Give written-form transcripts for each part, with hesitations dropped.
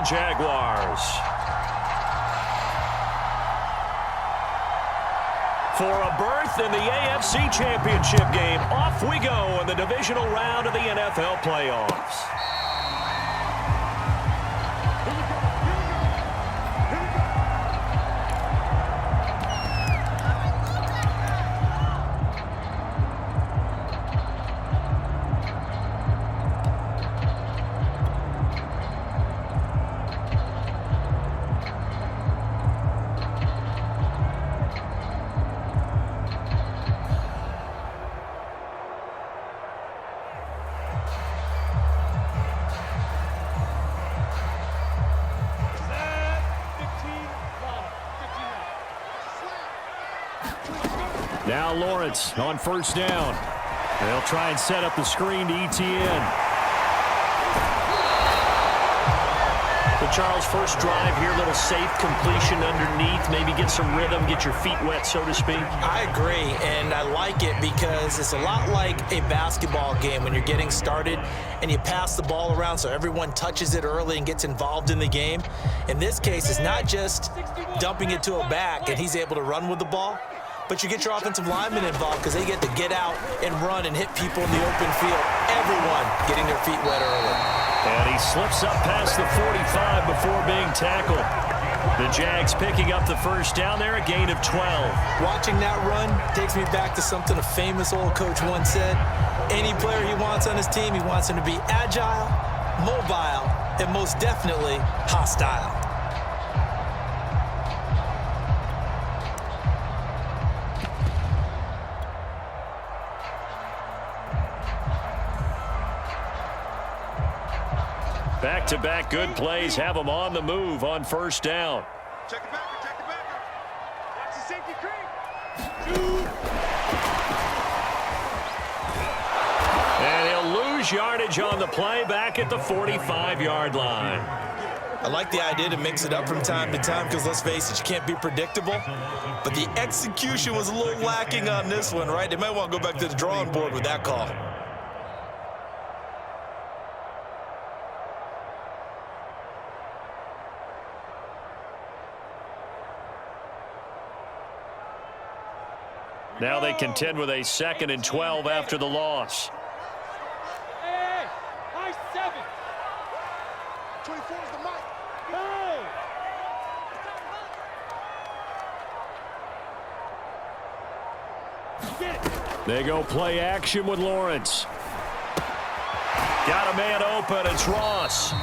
Jaguars. For a berth in the AFC Championship game, off we go in the divisional round of the NFL playoffs. Now Lawrence on first down. They'll try and set up the screen to ETN. So Charles, first drive here, little safe completion underneath, maybe get some rhythm, get your feet wet, so to speak. I agree, and I like it because it's a lot like a basketball game when you're getting started and you pass the ball around so everyone touches it early and gets involved in the game. In this case, it's not just dumping it to a back and he's able to run with the ball, but you get your offensive linemen involved because they get to get out and run and hit people in the open field. Everyone getting their feet wet early. And he slips up past the 45 before being tackled. The Jags picking up the first down there, a gain of 12. Watching that run takes me back to something a famous old coach once said. Any player he wants on his team, he wants him to be agile, mobile, and most definitely hostile. Back-to-back good plays have them on the move on first down. Check the backer, check the backer. Watch the safety creep. And he'll lose yardage on the play back at the 45-yard line. I like the idea to mix it up from time to time because, let's face it, you can't be predictable. But the execution was a little lacking on this one, right? They might want to go back to the drawing board with that call. Now they contend with a 2nd and 12 after the loss. Hey, high 7. 24 is the mic. Hey. They go play action with Lawrence. Got a man open. It's Ross.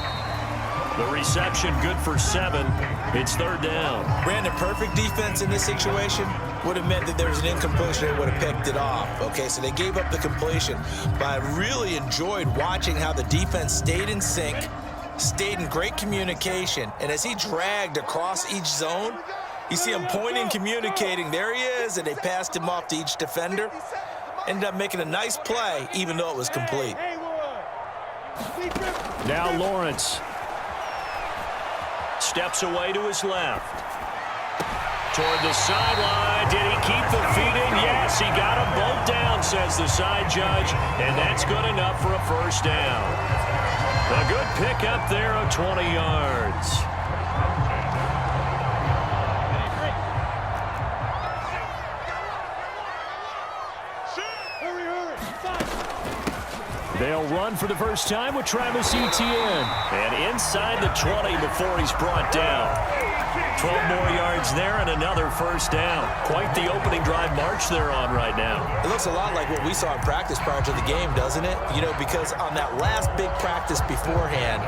The reception good for 7. It's 3rd down. Brandon, perfect defense in this situation would have meant that there was an incompletion. They would have picked it off. Okay, so they gave up the completion. But I really enjoyed watching how the defense stayed in sync, stayed in great communication. And as he dragged across each zone, you see him pointing, communicating. There he is, and they passed him off to each defender. Ended up making a nice play, even though it was complete. Now Lawrence steps away to his left. Toward the sideline. Did he keep the feet in? Yes, he got them both down, says the side judge, and that's good enough for a first down. A good pickup there of 20 yards. They'll run for the first time with Travis Etienne. And inside the 20 before he's brought down. 12 more yards there and another first down. Quite the opening drive march they're on right now. It looks a lot like what we saw in practice prior to the game, doesn't it? You know, because on that last big practice beforehand,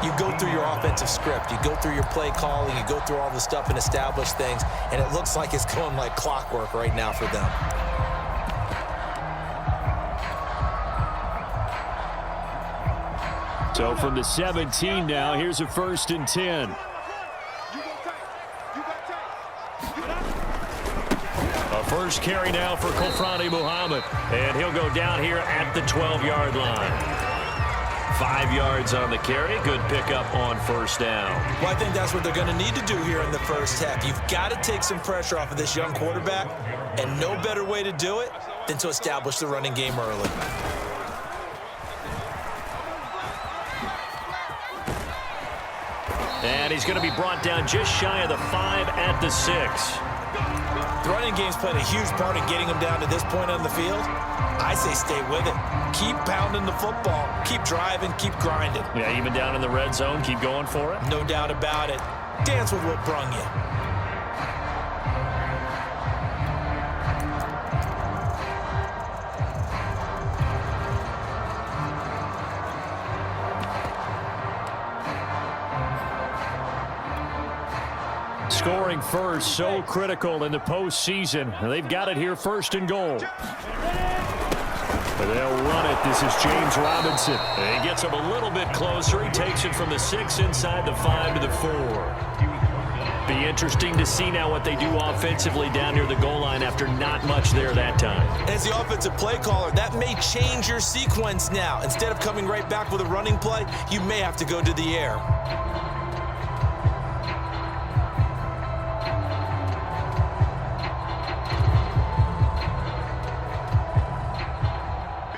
you go through your offensive script. You go through your play calling. You go through all the stuff and establish things. And it looks like it's going like clockwork right now for them. So from the 17 now, here's a 1st and 10. A first carry now for Kofrani Muhammad. And he'll go down here at the 12-yard line. 5 yards on the carry. Good pickup on first down. Well, I think that's what they're going to need to do here in the first half. You've got to take some pressure off of this young quarterback. And no better way to do it than to establish the running game early. And he's going to be brought down just shy of the 5 at the 6. The running game's played a huge part in getting him down to this point on the field. I say stay with it. Keep pounding the football. Keep driving. Keep grinding. Yeah, even down in the red zone, keep going for it. No doubt about it. Dance with what brung you. Scoring first, so critical in the postseason. They've got it here, 1st and goal. They'll run it. This is James Robinson. He gets him a little bit closer. He takes it from the 6 inside the 5 to the 4. Be interesting to see now what they do offensively down near the goal line after not much there that time. As the offensive play caller, that may change your sequence now. Instead of coming right back with a running play, you may have to go to the air.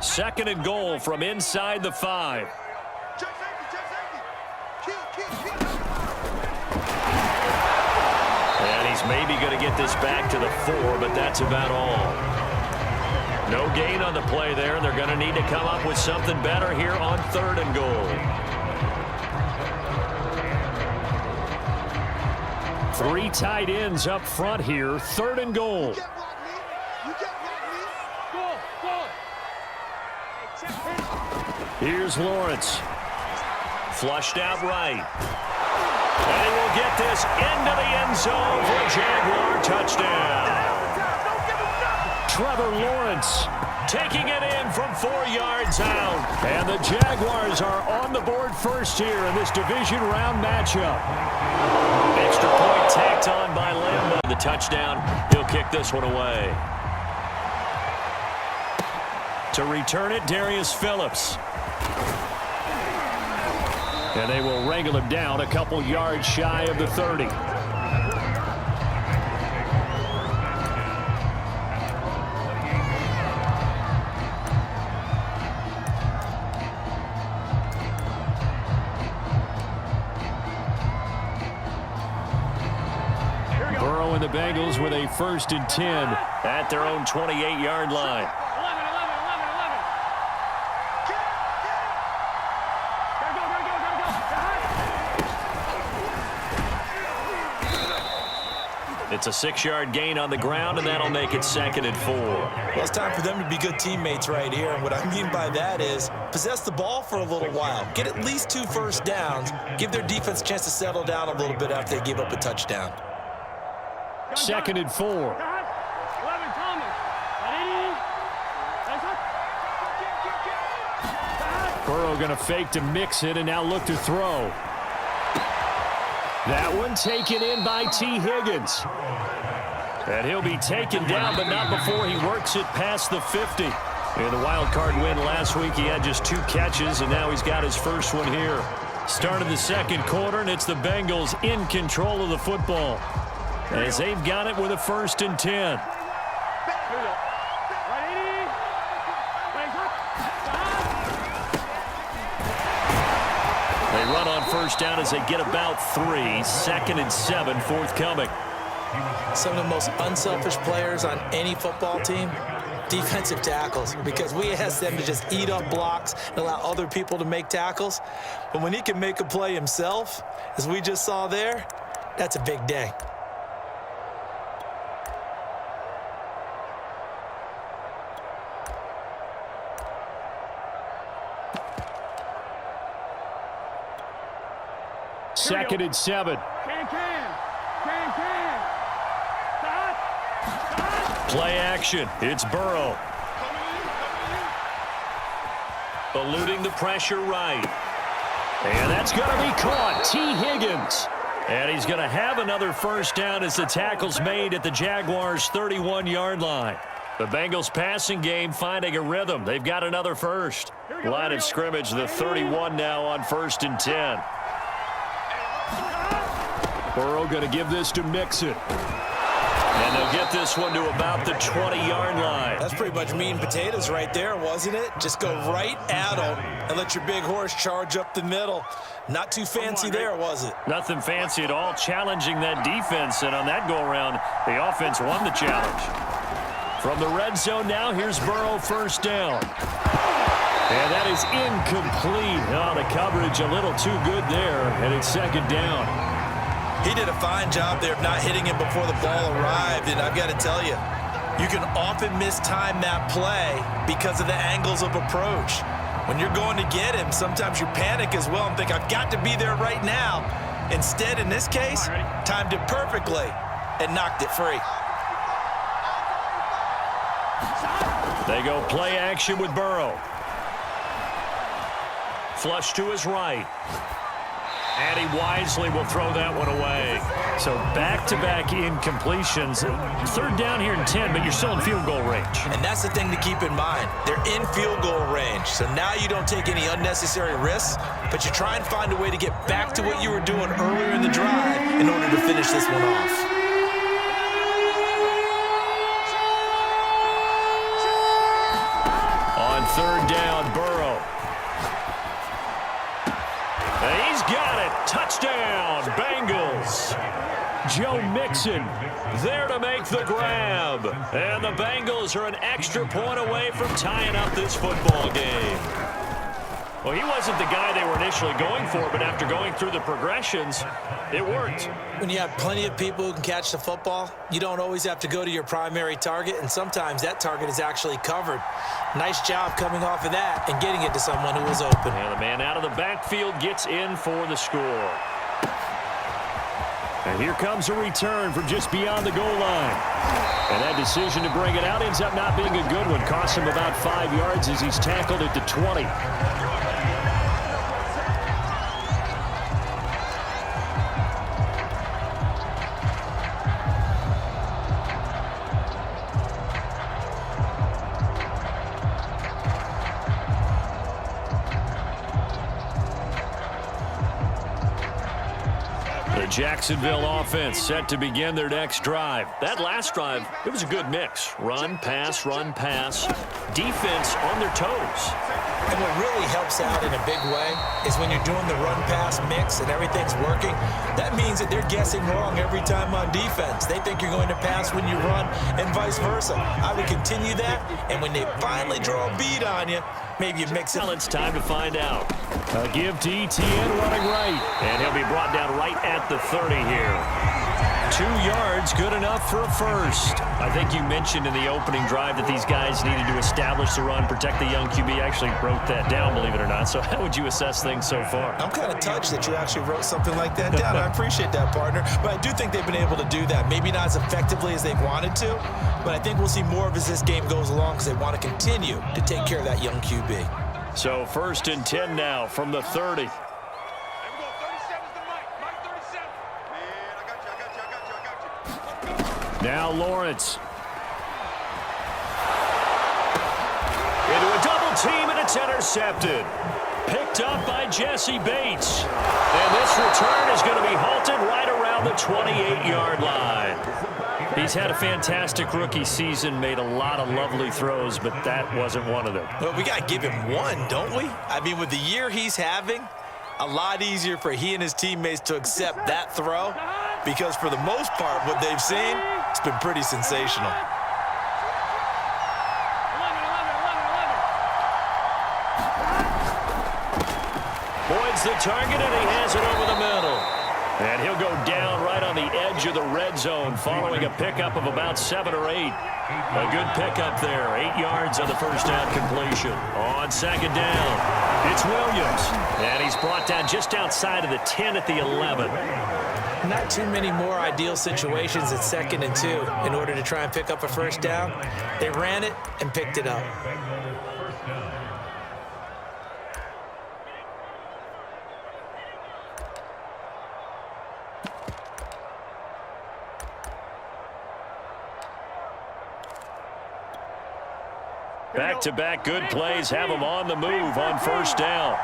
Second and goal from inside the 5. Check safety. Keep. And he's maybe going to get this back to the 4, but that's about all. No gain on the play there. They're going to need to come up with something better here on 3rd and goal. 3 tight ends up front here. 3rd and goal. You can't block me. Go. Here's Lawrence. Flushed out right. And he will get this into the end zone for a Jaguar touchdown. Trevor Lawrence taking it in from 4 yards out. And the Jaguars are on the board first here in this division round matchup. Extra point tacked on by Lambo. The touchdown, he'll kick this one away. To return it, Darius Phillips. And they will wrangle him down a couple yards shy of the 30. Burrow and the Bengals with a 1st and 10 at their own 28-yard line. It's a 6-yard gain on the ground, and that'll make it 2nd and 4. Well, it's time for them to be good teammates right here. And what I mean by that is possess the ball for a little while. Get at least 2 first downs. Give their defense a chance to settle down a little bit after they give up a touchdown. 2nd and 4. Burrow going to fake to mix it and now look to throw. That one taken in by T. Higgins. And he'll be taken down, but not before he works it past the 50. In the wild card win last week, he had just 2 catches, and now he's got his first one here. Start of the 2nd quarter, and it's the Bengals in control of the football, as they've got it with a 1st and 10. They run on 1st down as they get about 3. 2nd and 7 forthcoming. Some of the most unselfish players on any football team, defensive tackles, because we ask them to just eat up blocks and allow other people to make tackles. But when he can make a play himself, as we just saw there, that's a big day. Second and 7. Play action. It's Burrow. Eluding the pressure right. And that's going to be caught. T. Higgins. And he's going to have another 1st down as the tackle's made at the Jaguars' 31-yard line. The Bengals passing game finding a rhythm. They've got another 1st. Line of scrimmage, the 31 now on 1st and 10. Burrow going to give this to Mixon. And they'll get this one to about the 20-yard line. That's pretty much meat and potatoes right there, wasn't it? Just go right at them and let your big horse charge up the middle. Not too fancy there, was it? Nothing fancy at all, challenging that defense. And on that go-around, the offense won the challenge. From the red zone now, here's Burrow, first down. And that is incomplete. Oh, the coverage a little too good there, and it's second down. He did a fine job there of not hitting him before the ball arrived, and I've got to tell you, you can often mistime that play because of the angles of approach. When you're going to get him, sometimes you panic as well and think, I've got to be there right now. Instead, in this case, timed it perfectly and knocked it free. They go play action with Burrow. Flush to his right. And he wisely will throw that one away. So back-to-back incompletions. Third down here in 10, but you're still in field goal range. And that's the thing to keep in mind. They're in field goal range. So now you don't take any unnecessary risks, but you try and find a way to get back to what you were doing earlier in the drive in order to finish this one off. On third down, Burrow. And he's got it. Touchdown, Bengals. Joe Mixon there to make the grab. And the Bengals are an extra point away from tying up this football game. Well, he wasn't the guy they were initially going for, but after going through the progressions, it worked. When you have plenty of people who can catch the football, you don't always have to go to your primary target, and sometimes that target is actually covered. Nice job coming off of that and getting it to someone who was open. And the man out of the backfield gets in for the score. And here comes a return from just beyond the goal line. And that decision to bring it out ends up not being a good one. Costs him about 5 yards as he's tackled at the 20. Jacksonville offense set to begin their next drive. That last drive, it was a good mix. Run, pass, defense on their toes. And what really helps out in a big way is when you're doing the run-pass mix and everything's working, that means that they're guessing wrong every time on defense. They think you're going to pass when you run and vice versa. I would continue that, and when they finally draw a bead on you, maybe you mix it. Well, it's time to find out. A give to ETN running right, and he'll be brought down right at the 30 here. 2 yards, good enough for a first. I think you mentioned in the opening drive that these guys needed to establish the run, protect the young QB. I actually wrote that down, believe it or not. So how would you assess things so far? I'm kind of touched that you actually wrote something like that down. I appreciate that, partner. But I do think they've been able to do that. Maybe not as effectively as they've wanted to, but I think we'll see more of as this game goes along because they want to continue to take care of that young QB. So first and 10 now from the 30. Now Lawrence. Into a double team, and it's intercepted. Picked up by Jesse Bates. And this return is going to be halted right around the 28-yard line. He's had a fantastic rookie season, made a lot of lovely throws, but that wasn't one of them. Well, we got to give him one, don't we? I mean, with the year he's having, a lot easier for he and his teammates to accept that throw because for the most part, what they've seen, it's been pretty sensational. Boyd's the target, and he has it over the middle. And he'll go down right on the edge of the red zone following a pickup of about 7 or 8. A good pickup there. 8 yards on the first down completion. On second down, it's Williams. And he's brought down just outside of the 10 at the 11. Not too many more ideal situations at 2nd and 2 in order to try and pick up a first down. They ran it and picked it up. Back-to-back good plays have him on the move on first down.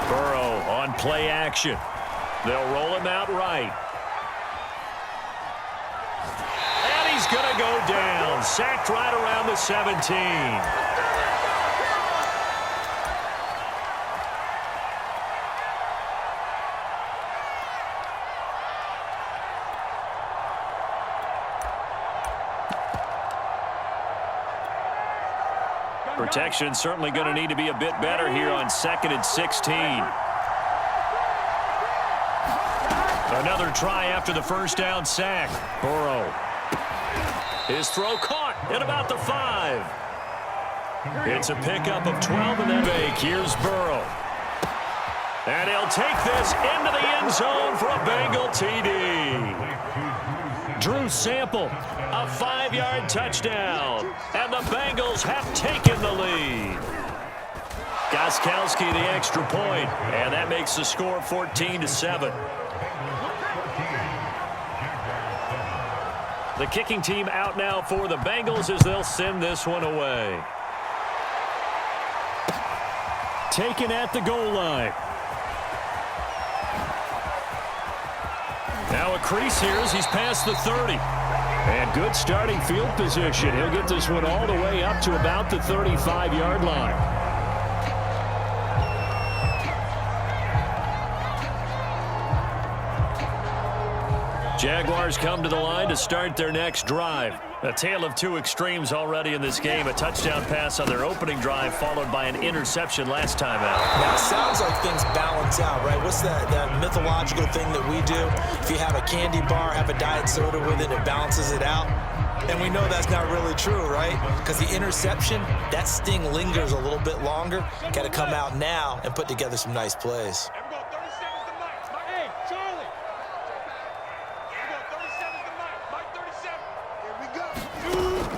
Burrow on play action. They'll roll him out right. going to go down. Sacked right around the 17. Protection certainly going to need to be a bit better here on 2nd and 16. Another try after the first down sack. Burrow. His throw caught at about the 5. It's a pickup of 12 and then fake. Here's Burrow. And he'll take this into the end zone for a Bengal TD. Drew Sample, a 5-yard touchdown. And the Bengals have taken the lead. Gostkowski the extra point, and that makes the score 14-7. The kicking team out now for the Bengals as they'll send this one away. Taken at the goal line. Now a crease here as he's past the 30. And good starting field position. He'll get this one all the way up to about the 35-yard line. Jaguars come to the line to start their next drive. A tale of two extremes already in this game. A touchdown pass on their opening drive followed by an interception last time out. Now, it sounds like things balance out, right? What's that mythological thing that we do? If you have a candy bar, have a diet soda with it, it balances it out. And we know that's not really true, right? Because the interception, that sting lingers a little bit longer. Got to come out now and put together some nice plays.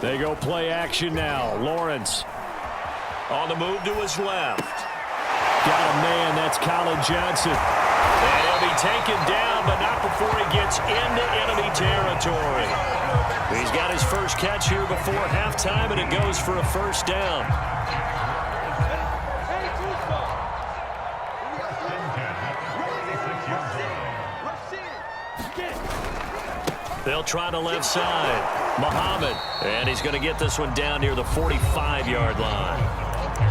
They go play action now. Lawrence on the move to his left. Got a man, that's Colin Johnson. And he'll be taken down, but not before he gets into enemy territory. He's got his first catch here before halftime, and it goes for a first down. They'll try the left side. Muhammad. And he's going to get this one down near the 45-yard line.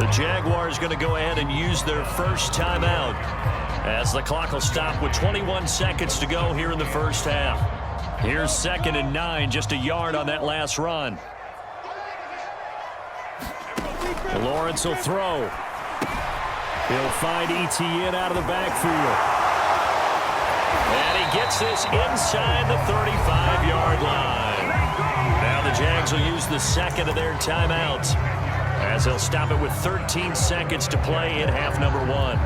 The Jaguars going to go ahead and use their first timeout as the clock will stop with 21 seconds to go here in the first half. Here's 2nd and 9, just a yard on that last run. Lawrence will throw. He'll find Etienne out of the backfield. And he gets this inside the 35-yard line. Now the Jags will use the second of their timeouts as they'll stop it with 13 seconds to play in half number 1.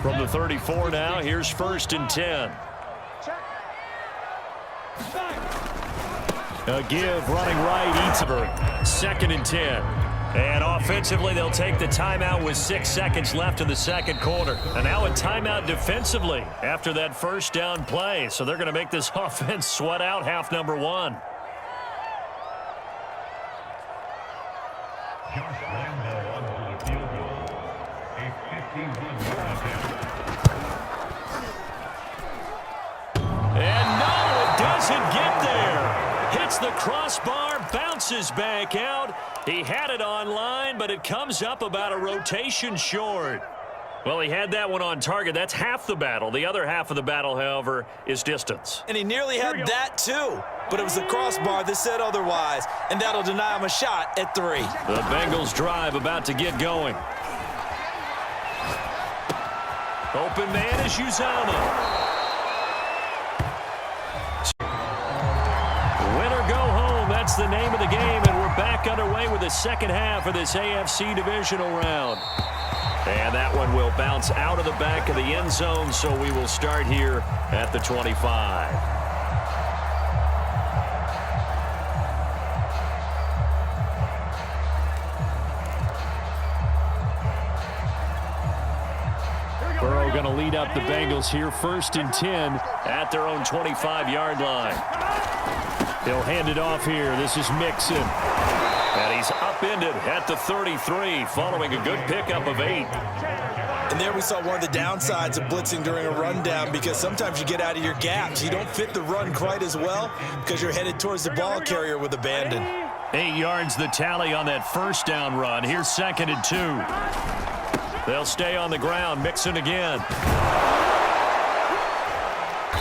From the 34 now, here's 1st and 10. A give running right, Eatsburg. 2nd and 10. And offensively, they'll take the timeout with 6 seconds left in the second quarter. And now a timeout defensively after that first down play. So they're going to make this offense sweat out half number 1. And no, it doesn't get there. Hits the crossbar, bounces back out. He had it on line, but it comes up about a rotation short. Well, he had that one on target. That's half the battle. The other half of the battle, however, is distance. And he nearly had that, too. But it was the crossbar that said otherwise, and that'll deny him a shot at 3. The Bengals drive about to get going. Open man is Uzama. That's the name of the game, and we're back underway with the second half of this AFC Divisional round. And that one will bounce out of the back of the end zone, so we will start here at the 25. Burrow going to lead up the Bengals here, 1st and 10 at their own 25-yard line. He'll hand it off here. This is Mixon. And he's upended at the 33 following a good pickup of 8. And there we saw one of the downsides of blitzing during a rundown, because sometimes you get out of your gaps. You don't fit the run quite as well because you're headed towards the ball carrier with abandon. 8 yards the tally on that first down run. Here's 2nd and 2. They'll stay on the ground, Mixon again.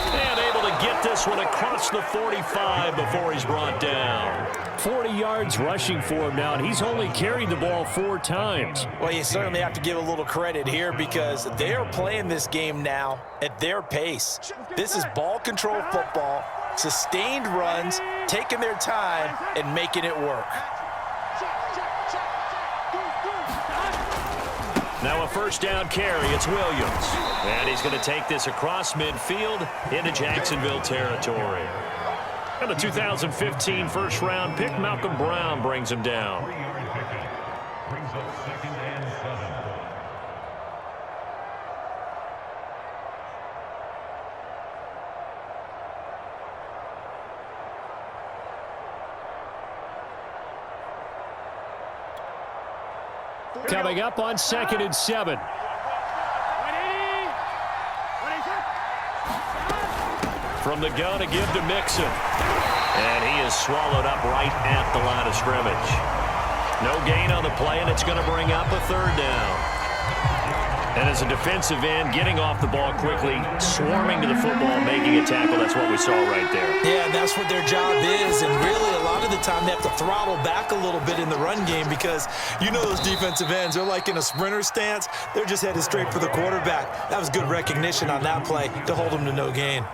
And able to get this one across the 45 before he's brought down. 40 yards rushing for him now, and he's only carried the ball 4 times. Well, you certainly have to give a little credit here because they are playing this game now at their pace. This is ball control football, sustained runs, taking their time, and making it work. Now a first down carry, it's Williams. And he's going to take this across midfield into Jacksonville territory. And the 2015 first-round pick, Malcolm Brown, brings him down. Brings up 2nd and 7. Coming up on 2nd and 7. From the gun, a give to Mixon. And he is swallowed up right at the line of scrimmage. No gain on the play, and it's going to bring up a 3rd down. And as a defensive end, getting off the ball quickly, swarming to the football, making a tackle, that's what we saw right there. Yeah, that's what their job is, and really a lot of the time they have to throttle back a little bit in the run game because you know those defensive ends, they're like in a sprinter stance. They're just headed straight for the quarterback. That was good recognition on that play to hold them to no gain.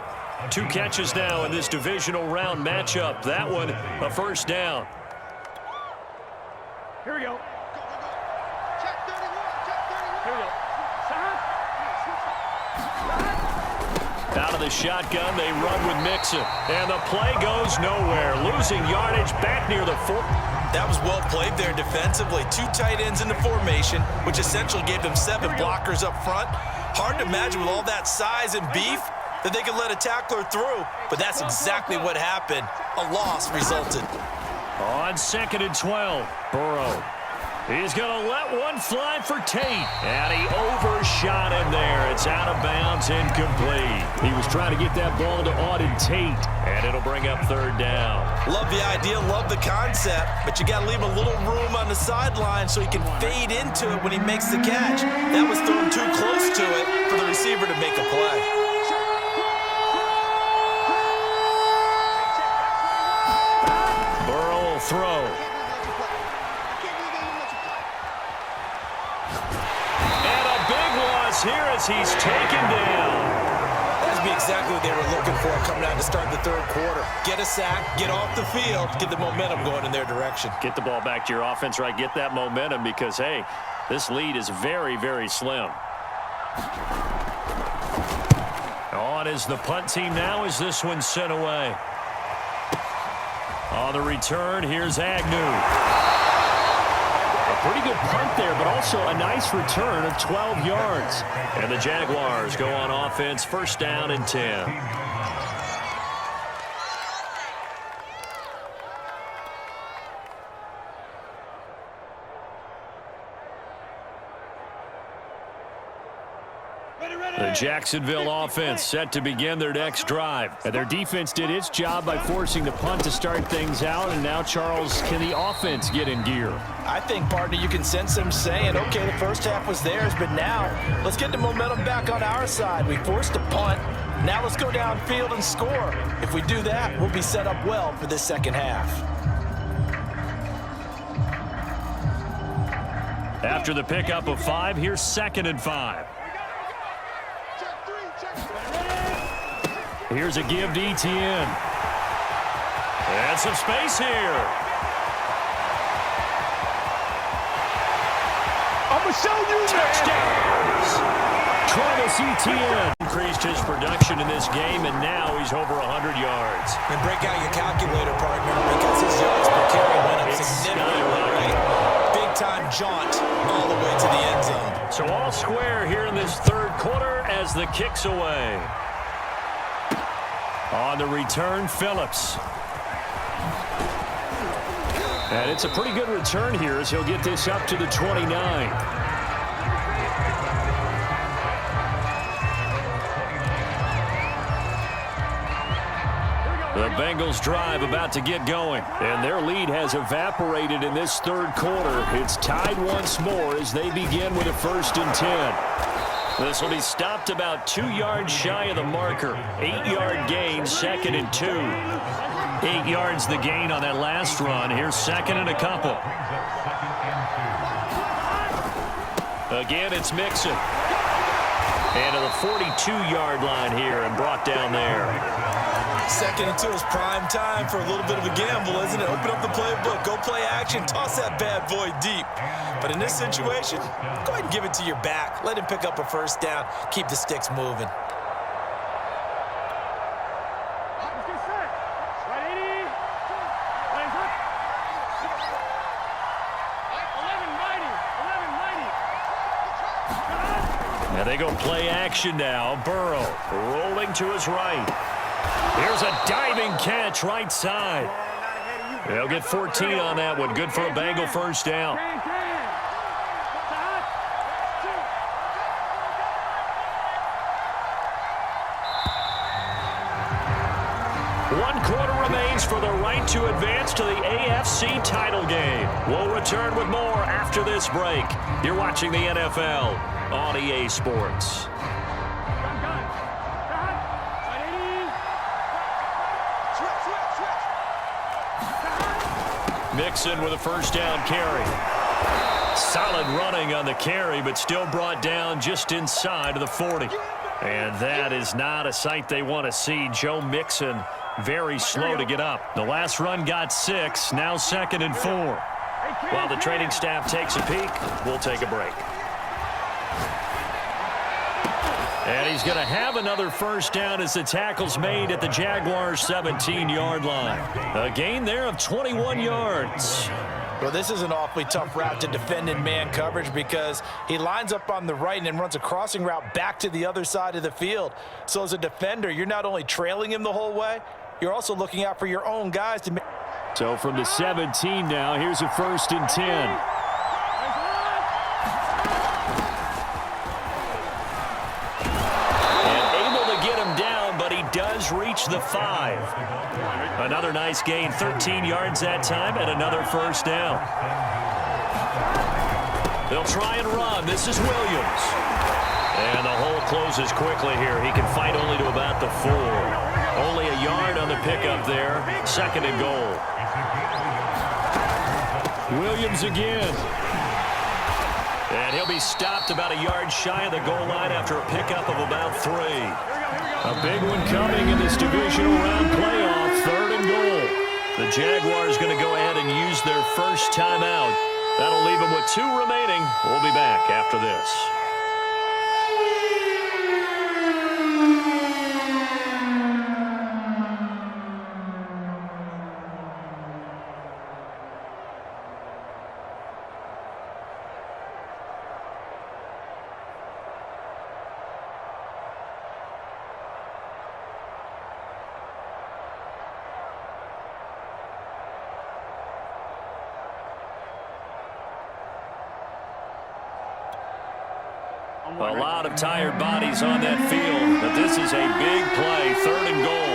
2 catches now in this divisional round matchup. That one, a first down. Here we go. Check 31. Here we go. Out of the shotgun, they run with Mixon. And the play goes nowhere. Losing yardage back near the 4. That was well played there defensively. 2 tight ends in the formation, which essentially gave them 7 blockers up front. Hard to imagine with all that size and beef that they could let a tackler through, but that's exactly what happened. A loss resulted. On 2nd and 12, Burrow. He's going to let one fly for Tate. And he overshot him there. It's out of bounds, incomplete. He was trying to get that ball to Auden Tate. And it'll bring up 3rd down. Love the idea, love the concept, but you got to leave a little room on the sideline so he can fade into it when he makes the catch. That was thrown too close to it for the receiver to make a play. Burrow will throw. Here as he's taken down. That would be exactly what they were looking for coming out to start the 3rd quarter. Get a sack, get off the field, get the momentum going in their direction. Get the ball back to your offense, right? Get that momentum because, hey, this lead is very, very slim. On is the punt team now as this one's sent away. On the return, here's Agnew. Pretty good punt there, but also a nice return of 12 yards. And the Jaguars go on offense, first down and 10. The Jacksonville offense set to begin their next drive. And their defense did its job by forcing the punt to start things out. And now, Charles, can the offense get in gear? I think, partner, you can sense them saying, okay, the first half was theirs, but now let's get the momentum back on our side. We forced a punt. Now let's go downfield and score. If we do that, we'll be set up well for this second half. After the pickup of 5, here's 2nd and 5. Here's a give to Etienne. And some space here. I'm going to show you. Touchdowns. Travis Etienne increased his production in this game, and now he's over 100 yards. And break out your calculator, partner, because his yards per carry went up significantly, right? Big-time jaunt all the way to the end zone. So all square here in this 3rd quarter as the kick's away. On the return, Phillips. And it's a pretty good return here as he'll get this up to the 29. The Bengals drive about to get going, and their lead has evaporated in this third quarter. It's tied once more as they begin with a 1st and 10. This will be stopped about 2 yards shy of the marker. 8-yard gain, 2nd and 2. 8 yards the gain on that last run. Here's 2nd and a couple. Again, it's Mixon. And to the 42-yard line here and brought down there. 2nd and 2 is prime time for a little bit of a gamble, isn't it? Open up the playbook, go play action, toss that bad boy deep. But in this situation, go ahead and give it to your back. Let him pick up a 1st down, keep the sticks moving. And they go play action now. Burrow rolling to his right. Here's a diving catch right side. They'll get 14 on that one. Good for a Bengal 1st down. One quarter remains for the right to advance to the AFC title game. We'll return with more after this break. You're watching the NFL on EA Sports. Mixon with a 1st down carry. Solid running on the carry, but still brought down just inside of the 40. And that is not a sight they want to see. Joe Mixon very slow to get up. The last run got 6, now 2nd and 4. While the training staff takes a peek, we'll take a break. And he's going to have another 1st down as the tackle's made at the Jaguars' 17-yard line. A gain there of 21 yards. Well, this is an awfully tough route to defend in man coverage because he lines up on the right and then runs a crossing route back to the other side of the field. So as a defender, you're not only trailing him the whole way, you're also looking out for your own guys to make. So from the 17 now, here's a 1st and 10. Does reach the 5. Another nice gain, 13 yards that time, and another 1st down. They'll try and run. This is Williams. And the hole closes quickly here. He can fight only to about the 4. Only a yard on the pickup there. 2nd and goal. Williams again. And he'll be stopped about a yard shy of the goal line after a pickup of about 3. A big one coming in this divisional round playoff, 3rd and goal. The Jaguars going to go ahead and use their 1st timeout. That'll leave them with 2 remaining. We'll be back after this. A lot of tired bodies on that field, but this is a big play, 3rd and goal.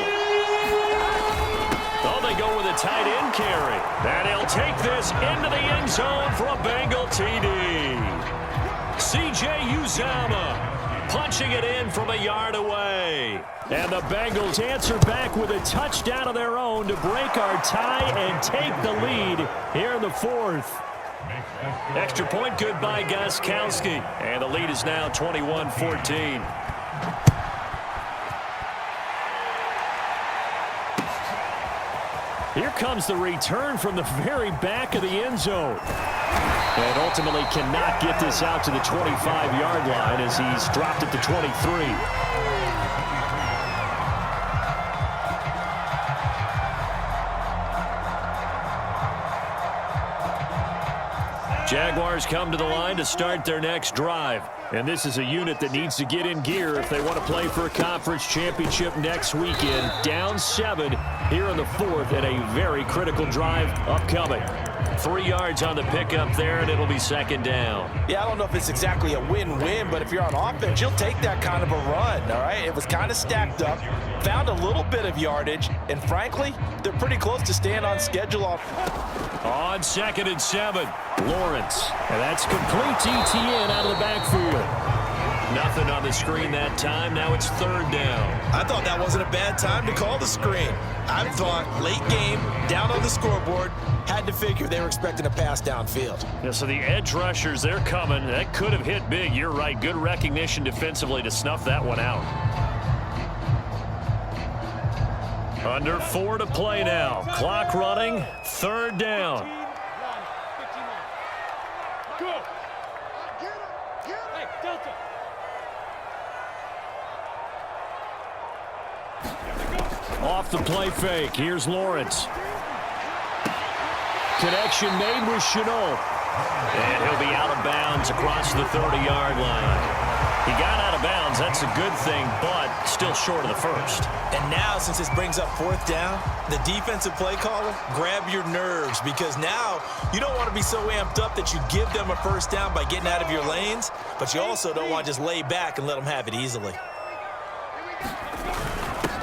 Oh, they go with a tight end carry. And he'll take this into the end zone for a Bengal TD. C.J. Uzomah punching it in from a yard away. And the Bengals answer back with a touchdown of their own to break our tie and take the lead here in the 4th. Extra point good by Gostkowski. And the lead is now 21-14. Here comes the return from the very back of the end zone. And ultimately cannot get this out to the 25-yard line as he's dropped at the 23. Jaguars come to the line to start their next drive. And this is a unit that needs to get in gear if they want to play for a conference championship next weekend. Down 7 here in the 4th and a very critical drive upcoming. 3 yards on the pickup there, and it'll be second down. Yeah, I don't know if it's exactly a win-win, but if you're on offense, you'll take that kind of a run, all right? It was kind of stacked up, found a little bit of yardage, and frankly, they're pretty close to staying on schedule. On 2nd and 7, Lawrence. And that's complete to Etienne out of the backfield. Nothing on the screen that time. Now it's 3rd down. I thought that wasn't a bad time to call the screen. I thought late game, down on the scoreboard, had to figure they were expecting a pass downfield. Yeah, so the edge rushers, they're coming. That could have hit big. You're right. Good recognition defensively to snuff that one out. Under 4 to play now. Clock running. 3rd down. Go. Hey, Delta. Off the play fake. Here's Lawrence. Connection made with Chenault. And he'll be out of bounds across the 30-yard line. He got out of bounds. That's a good thing, but still short of the first. And now, since this brings up 4th down, the defensive play caller, grab your nerves, because now you don't want to be so amped up that you give them a first down by getting out of your lanes, but you also don't want to just lay back and let them have it easily.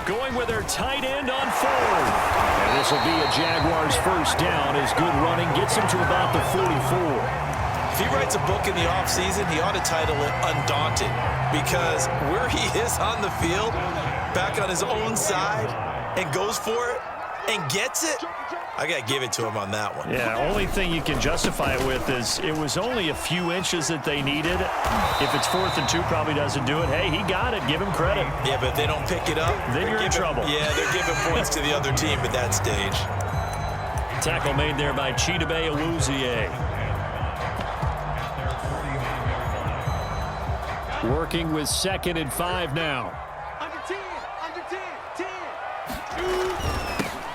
Going with their tight end on 4th. And this will be a Jaguars first down as good running gets him to about the 44. If he writes a book in the offseason, he ought to title it Undaunted, because where he is on the field, back on his own side, and goes for it, and gets it, I got to give it to him on that one. Yeah, only thing you can justify it with is it was only a few inches that they needed. If it's 4th and 2, probably doesn't do it. Hey, he got it. Give him credit. Yeah, but if they don't pick it up, then you're in trouble. Yeah, they're giving points to the other team at that stage. Tackle made there by Chidobe Awuzie. Working with 2nd and 5 now. Under 10. Under 10. 10.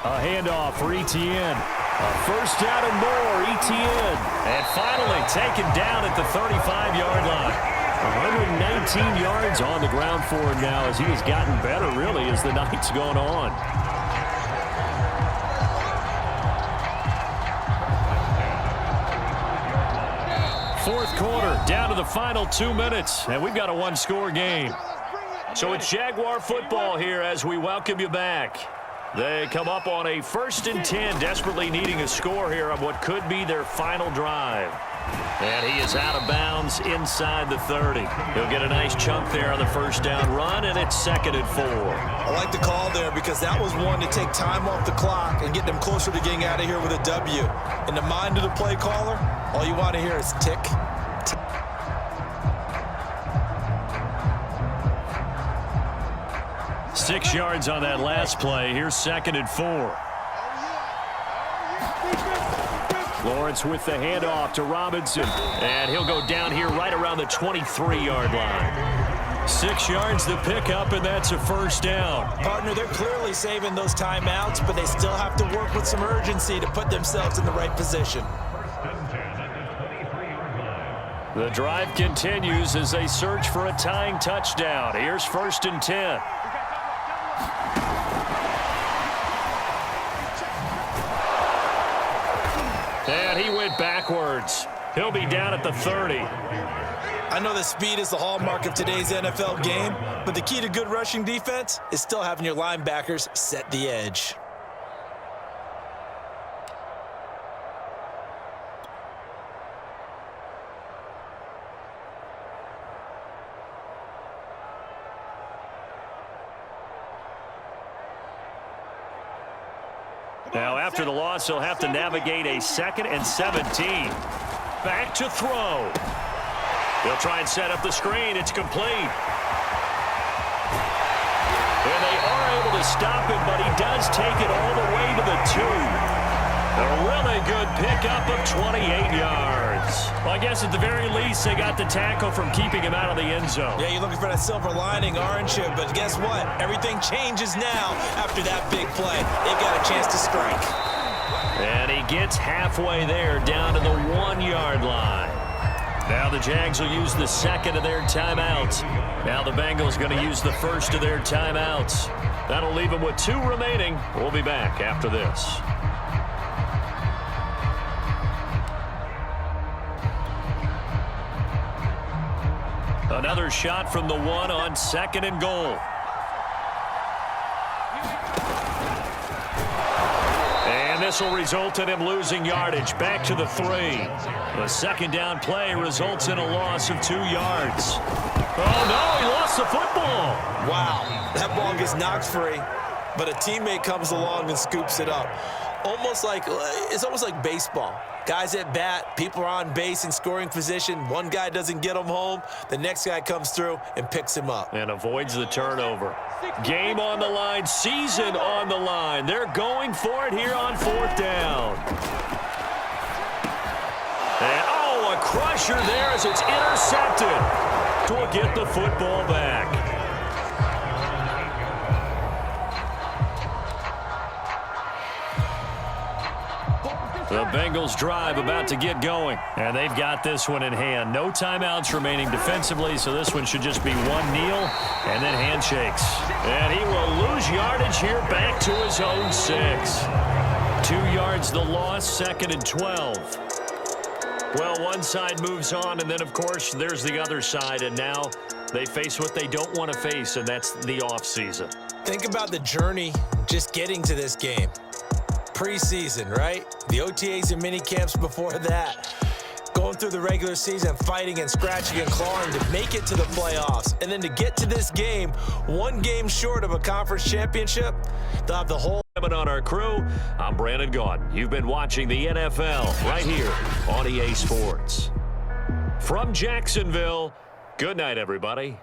A handoff for Etienne. A first down and more, Etienne. And finally taken down at the 35-yard line. 119 yards on the ground for him now as he has gotten better, really, as the night's gone on. Fourth quarter, down to the final 2 minutes, and we've got a one-score game. So it's Jaguar football here as we welcome you back. They come up on a 1st and 10, desperately needing a score here on what could be their final drive. And he is out of bounds inside the 30. He'll get a nice chunk there on the first down run, and it's 2nd and 4. I like the call there because that was one to take time off the clock and get them closer to getting out of here with a W. In the mind of the play caller, all you want to hear is tick, tick. Six yards on that last play. Here's 2nd and 4. Lawrence with the handoff to Robinson. And he'll go down here right around the 23-yard line. 6 yards to pick up, and that's a first down. Partner, they're clearly saving those timeouts, but they still have to work with some urgency to put themselves in the right position. The drive continues as they search for a tying touchdown. Here's 1st and 10. And he went backwards. He'll be down at the 30. I know that speed is the hallmark of today's NFL game, but the key to good rushing defense is still having your linebackers set the edge. Now, after the loss, he'll have to navigate a 2nd and 17. Back to throw. He'll try and set up the screen. It's complete. And they are able to stop him, but he does take it all the way to the 2. A really good pickup of 28 yards. Well, I guess at the very least, they got the tackle from keeping him out of the end zone. Yeah, you're looking for that silver lining, aren't you? But guess what? Everything changes now after that big play. They've got a chance to strike. And he gets halfway there, down to the 1-yard line. Now the Jags will use the 2nd of their timeouts. Now the Bengals going to use the 1st of their timeouts. That'll leave them with 2 remaining. We'll be back after this. Another shot from the 1 on 2nd and goal. And this will result in him losing yardage. Back to the 3. The 2nd down play results in a loss of 2 yards. Oh, no, he lost the football. Wow, that ball gets knocked free, but a teammate comes along and scoops it up. It's almost like baseball. Guys at bat, people are on base in scoring position. One guy doesn't get him home. The next guy comes through and picks him up. And avoids the turnover. Game on the line, season on the line. They're going for it here on 4th down. And, oh, a crusher there as it's intercepted. To get the football back. The Bengals drive about to get going. And they've got this one in hand. No timeouts remaining defensively, so this one should just be 1 kneel and then handshakes. And he will lose yardage here back to his own 6. 2 yards the loss, 2nd and 12. Well, one side moves on, and then, of course, there's the other side. And now they face what they don't want to face, and that's the offseason. Think about the journey just getting to this game. Preseason, right? The OTAs and mini camps before that. Going through the regular season, fighting and scratching and clawing to make it to the playoffs. And then to get to this game, 1 game short of a conference championship, they'll have the whole... On our crew, I'm Brandon Gaudin. You've been watching the NFL right here on EA Sports. From Jacksonville, good night, everybody.